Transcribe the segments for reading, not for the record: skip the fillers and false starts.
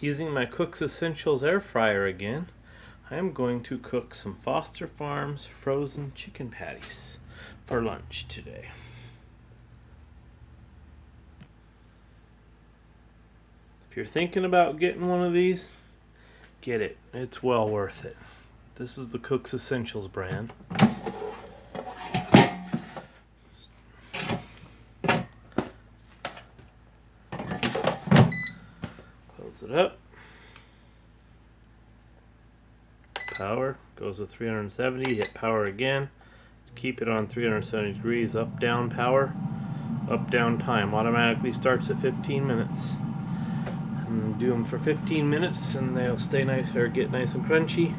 Using my Cook's Essentials air fryer again, I am going to cook some Foster Farms frozen chicken patties for lunch today. If you're thinking about getting one of these, get it. It's well worth it. This is the Cook's Essentials brand. Close it up. Power goes to 370. Hit power again. Keep it on 370 degrees. Up down power. Up down time automatically starts at 15 minutes. And do them for 15 minutes and they'll stay nice or get nice and crunchy.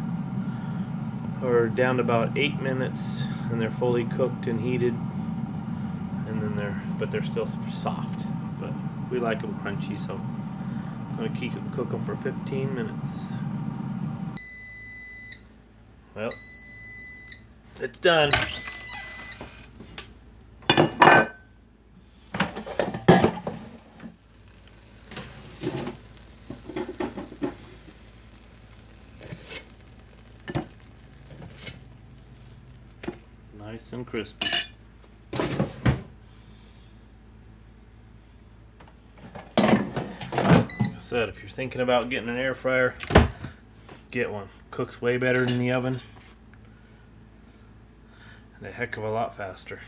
Or down to about 8 minutes and they're fully cooked and heated. And then they're still soft. But we like them crunchy, so I'm going to cook them for 15 minutes. Well, it's done. Nice and crispy. Like I said, if you're thinking about getting an air fryer, get one. Cooks way better than the oven and a heck of a lot faster.